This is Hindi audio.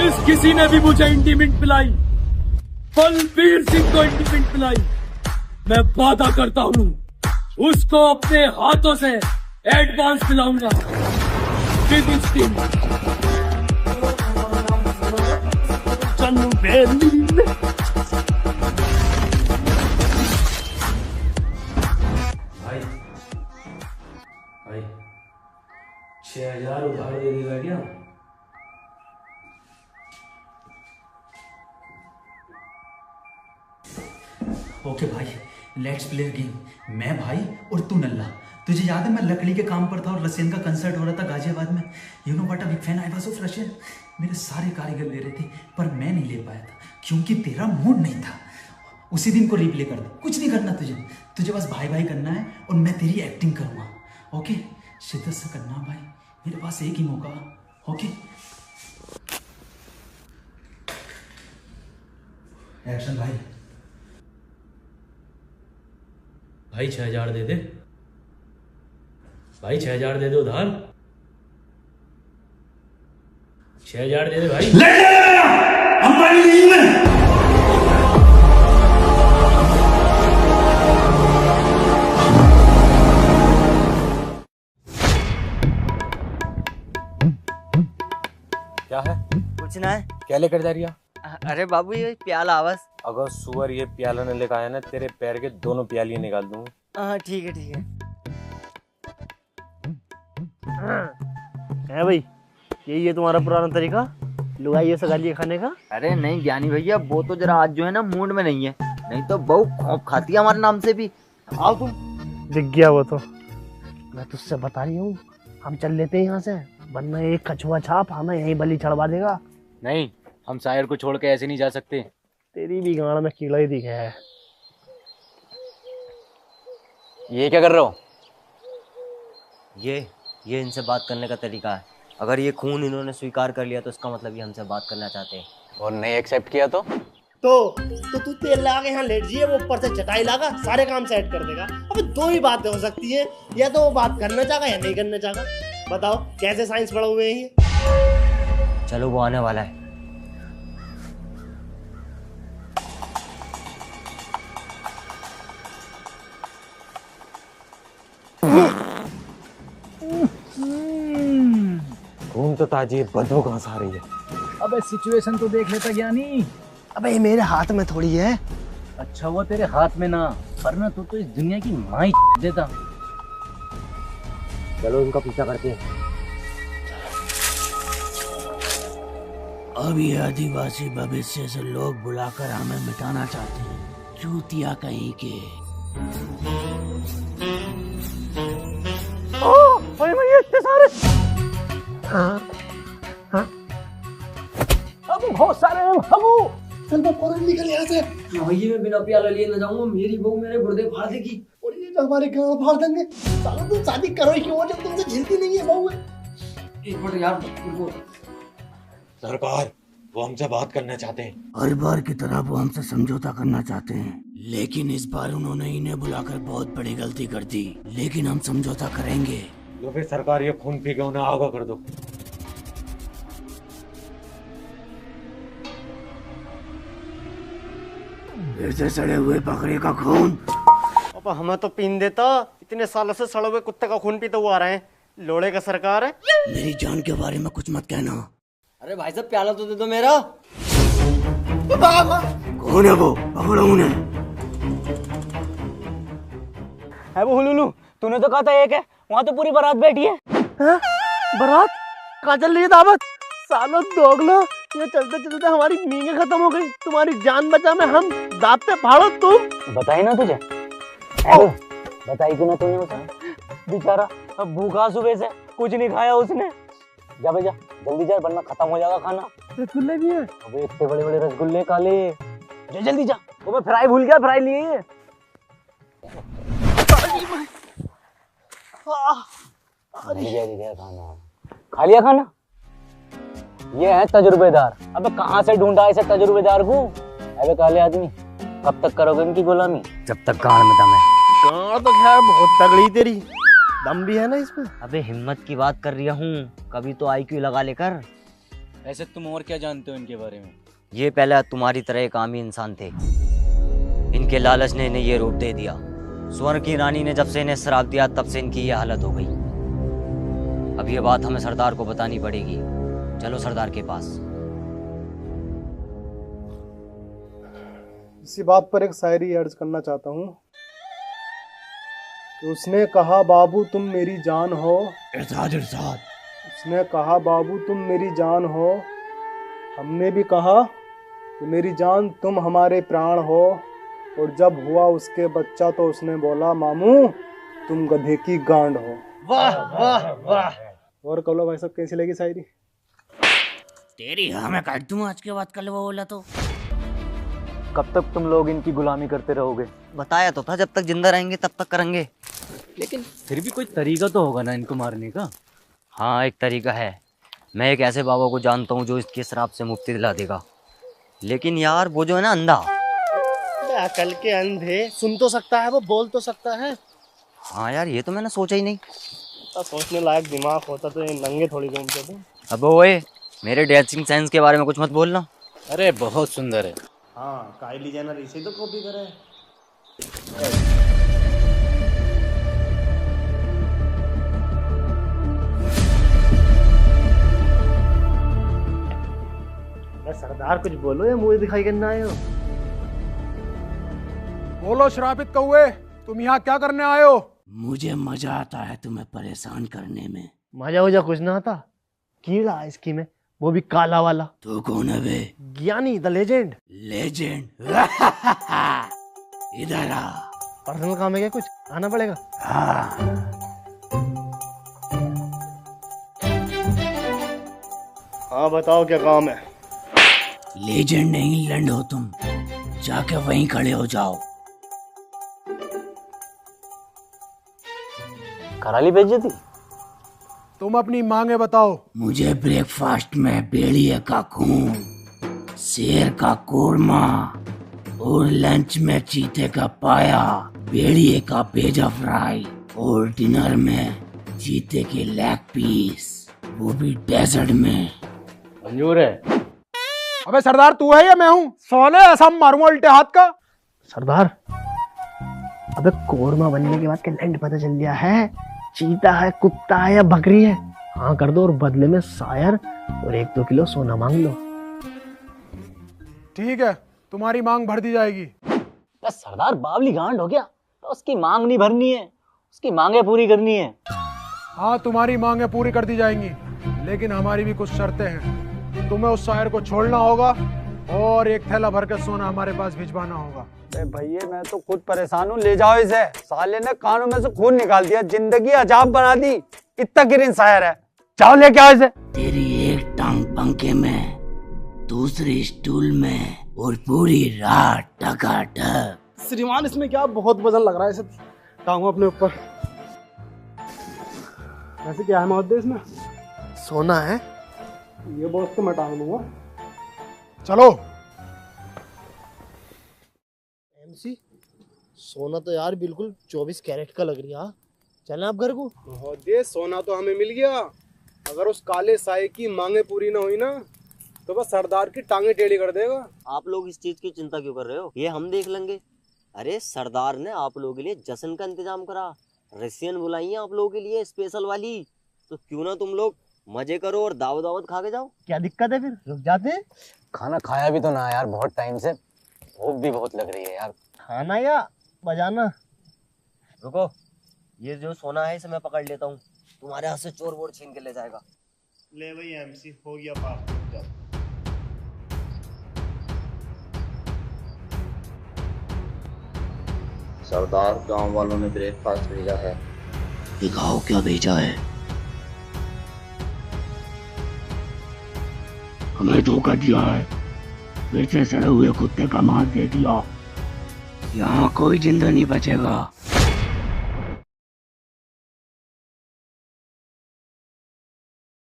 जिस किसी ने भी मुझे इंटीमेंट पिलाई, बलबीर सिंह को इंटीमेंट पिलाई, मैं वादा करता हूँ उसको अपने हाथों से एडवांस पिलाऊंगा। चलू बेली भाई 6,000 उधार दे देगा क्या? ओके भाई, लेट्स प्ले गेम। मैं भाई और तू नल्ला। तुझे याद है मैं लकड़ी के काम पर था और रशियन का कंसर्ट हो रहा था गाजियाबाद में। You know what a big fan I was of Russian. मेरे सारे कारीगर ले रहे थे पर मैं नहीं ले पाया था क्योंकि तेरा मूड नहीं था। उसी दिन को रिप्ले कर दे, कुछ नहीं करना तुझे बस भाई भाई करना है और मैं तेरी एक्टिंग करूँगा। ओके, शिद्दत से करना भाई, मेरे पास एक ही मौका। ओके, एक्शन भाई। भाई 6,000 दे दे भाई, 6,000 दे दे उधार। 6,000 दे दे भाई। अंबानी नहीं मैं। क्या है? कुछ ना है। क्या लेकर जा रही है? अरे बाबू ये प्याला आवाज। अगर सुअर ये प्याला न लेकर आया ना, तेरे पैर के दोनों प्यालियां निकाल दूंगा। हाँ ठीक है ठीक है भाई, यही है तुम्हारा पुराना तरीका लुगाइयों से गालियाँ खाने का? अरे नहीं ज्ञानी भैया, वो तो जरा आज जो है ना मूड में नहीं है, नहीं तो बहू खौफ खाती है हमारे नाम से भी। आओ तुम। दिख गया वो तो, मैं तुझसे बता रही हूँ, हम चल लेते हैं यहाँ से, वरना एक कछुआ छाप हमें यहीं बलि चढ़वा देगा। नहीं, हम शायर को छोड़ के ऐसे नहीं जा सकते। तेरी भी गाड़ में कीड़ा ही दिखे है। ये क्या कर रहे हो? ये इनसे बात करने का तरीका है। अगर ये खून इन्होंने स्वीकार कर लिया तो इसका मतलब ये हमसे बात करना चाहते हैं। और नहीं एक्सेप्ट किया तो तू तेल लगा के यहाँ लेट जाइए, वो ऊपर से चटाई लगा सारे काम सेट कर देगा। अबे दो ही बातें हो सकती है, या तो वो बात करना चाहेगा या नहीं करना चाहेगा। बताओ कैसे साइंस पढ़े हुए हैं ये? चलो वो आने वाला है। खून तो ताजी, बदबू कहाँ से आ रही है? अबे सिचुएशन तो देख लेता ज्ञानी। अबे ये मेरे हाथ में थोड़ी है। अच्छा वो तेरे हाथ में ना, वरना तो इस दुनिया की माँ ही देता। चलो इनका पीछा करते हैं। अब ये आदिवासी भविष्य से लोग बुलाकर हमें मिटाना चाहते हैं, चूतिया कहीं के। इतने सारे अब बहुत सारे हैं बाबू। चल मैं फौरन निकल यहाँ से। भैया मैं बिना प्याला लिए न जाऊंगा, मेरी बहू मेरे गुर्दे फाड़ देगी और ये तो हमारे गाँव फाड़ देंगे। साला तुम शादी करो ही क्यों जब तुमसे झेलती नहीं है बहू। एक मिनट यार, रुको। सरकार, वो हमसे बात करना चाहते हैं। हर बार की तरह वो हमसे समझौता करना चाहते हैं, लेकिन इस बार उन्होंने इन्हें बुलाकर बहुत बड़ी गलती कर दी। लेकिन हम समझौता करेंगे। तो फिर सरकार ये खून पी के उन्हें आगा कर दो। ऐसे सड़े हुए बकरे का खून। अब हमें तो पीन देता, इतने सालों से सड़े हुए कुत्ते का खून पीते हुए आ रहे हैं। लोड़े का सरकार है। मेरी जान के बारे में कुछ मत कहना। अरे भाई साहब प्याला तो दे दो मेरा। कौन है वो? पकड़ो उन्हें। है वो हुलुलु, तूने तो कहा था एक है, वहाँ तो पूरी बारात बैठी है। बारात कहाँ चल रही है? दावत। सालो दोगलो, ये चलते चलते हमारी मींगे खत्म हो गई। तुम्हारी जान बचा में हम दांत पे फाड़ो तुम। बताई ना तुझे, बताई क्यों ना तूने उसे? बेचारा अब भूखा सुबह से, कुछ नहीं खाया उसने। जा भैया जल्दी जा, वरना खत्म हो जाएगा खाना। रसगुल्ले भी है? अबे इतने बड़े बड़े रसगुल्ले काले। जा जल्दी जा। तो मैं फ्राई भूल गया, फ्राई लिए। खाना खा लिया खाना? ये है तजुर्बेदार। अबे कहाँ से ढूंढा इसे तजुर्बेदार को? अबे काले आदमी, कब तक करोगे इनकी गुलामी? जब तक गाड़ में दम है। गाड़ तो खैर बहुत तगड़ी तेरी, दम भी है ना इसमें। अबे हिम्मत की बात कर रहा हूँ, कभी तो आईक्यू लगा लेकर। ऐसे तुम और क्या जानते हो इनके बारे में? ये पहले तुम्हारी तरह एक आमी इंसान थे। इनके लालच ने इन्हें ये रूप दे दिया। स्वर्ण की रानी ने जब से इन्हें श्राप दिया तब से इनकी ये हालत हो गई। अब ये बात हमें सरदार को बतानी पड़ेगी। चलो सरदार के पास। इसी बात पर एक शायरी अर्ज करना चाहता हूँ कि उसने कहा बाबू तुम मेरी जान हो। इरशाद इरशाद। उसने कहा बाबू तुम मेरी जान हो। हमने भी कहा कि मेरी जान तुम हमारे प्राण हो। और जब हुआ उसके बच्चा तो उसने बोला मामू तुम गधे की गांड हो। वाह वाह वाह। और कलो भाई साहब कैसी लगी शायरी? तेरी हाँ मैं काट दूँ आज के बाद कल वो बोला तो। कब तक तुम लोग इनकी गुलामी करते रहोगे? बताया तो था जब तक जिंदा रहेंगे तब तक करेंगे। लेकिन फिर भी कोई तरीका तो होगा ना इनको मारने का? हाँ एक तरीका है। मैं एक ऐसे बाबा को जानता हूँ जो इसके श्राप से मुक्ति दिला देगा। लेकिन यार वो जो है ना अंधा। अकल के अंधे, सुन तो सकता है वो, बोल तो सकता है। हाँ यार ये तो मैंने सोचा ही नहीं। तो सोचने लायक दिमाग होता तो ये नंगे थोड़ी घूमते थे। अब ओए मेरे ड्रेसिंग सेंस के बारे में कुछ मत बोलना। अरे बहुत सुंदर है। हाँ काइली जेनर इसे तो कॉपी करे। सरदार कुछ बोलो या मुझे दिखाई करना आए हो? बोलो श्रापित कौए, तुम यहाँ क्या करने आए हो? मुझे मजा आता है तुम्हें परेशान करने में। मजा वजा कुछ ना आता। कीड़ा है इसकी में, वो भी काला वाला। तू कौन है बे? ज्ञानी द लेजेंड। लेजेंड? इधर आ। पर्सनल काम है क्या कुछ? आना पड़ेगा। हाँ बताओ क्या काम है? लेजेंड नहीं लंड हो तुम, जाके वहीं खड़े हो जाओ। कराली बेइज्जती? तुम अपनी मांगे बताओ। मुझे ब्रेकफास्ट में भेड़िए का खून, शेर का कोरमा और लंच में चीते का पाया, भेड़िए का भेजा फ्राई और डिनर में चीते के लेग पीस, वो भी डेजर्ट में। मंजूर है। अबे सरदार तू है या मैं हूँ? सोने ऐसा मारूंगा उल्टे हाथ का। सरदार अबे कोरमा बनने के बाद क्या लैंड पता चल गया है? चीता है, कुत्ता है या बकरी है? हाँ कर दो और बदले में शायर और 1-2 किलो सोना मांग लो। ठीक है तुम्हारी मांग भर दी जाएगी। बस सरदार बावली गांड हो गया तो उसकी मांग नहीं भरनी है, उसकी मांगे पूरी करनी है। हाँ तुम्हारी मांगे पूरी कर दी जाएंगी, लेकिन हमारी भी कुछ शर्तें हैं। तुम्हें उस शायर को छोड़ना होगा और एक थैला भर के सोना हमारे पास भिजवाना होगा। भैया मैं तो खुद परेशान हूँ, ले जाओ इसे। साले ने कानों में से खून निकाल दिया, जिंदगी अजाब बना दी। इतना गिरिन शायर है, जाओ लेके आओ इसे। तेरी एक टांग पंखे में, दूसरी स्टूल में और पूरी रात टकाटक। श्रीमान इसमें क्या बहुत वजन लग रहा है, इसे टांगो अपने ऊपर। वैसे क्या है महोदय इसमें? सोना है। ये बॉक्स तो मैं टांग लूंगा। चलो। एमसी सोना तो यार बिल्कुल 24 कैरेट का लग रही है। चलें आप घर को? महोदय सोना तो हमें मिल गया, अगर उस काले साए की मांगे पूरी ना हुई ना तो बस सरदार की टांगे टेढ़ी कर देगा। आप लोग इस चीज की चिंता क्यों कर रहे हो? ये हम देख लेंगे। अरे सरदार ने आप लोगों के लिए जश्न का इंतजाम करा, रसियन बुलाई है आप लोगों के लिए स्पेशल वाली। तो क्यों ना तुम लोग मजे करो और दावत दावत खा के जाओ। क्या दिक्कत है फिर? रुक जाते हैं। खाना खाया भी तो ना यार, बहुत टाइम से, भूख भी बहुत लग रही है यार। खाना या बजाना? रुको, ये जो सोना है इसे मैं पकड़ लेता हूँ, तुम्हारे हाथ से चोर वोर छीन के ले जाएगा। ले भाई एमसी हो गया पास। सरदार गांव वालों ने ब्रेकफास्ट भेजा है। दिखाओ क्या भेजा है। हमें धोखा दिया है, फिर से सड़े हुए कुत्ते का मांस दे दिया। यहाँ कोई जिंदा नहीं बचेगा।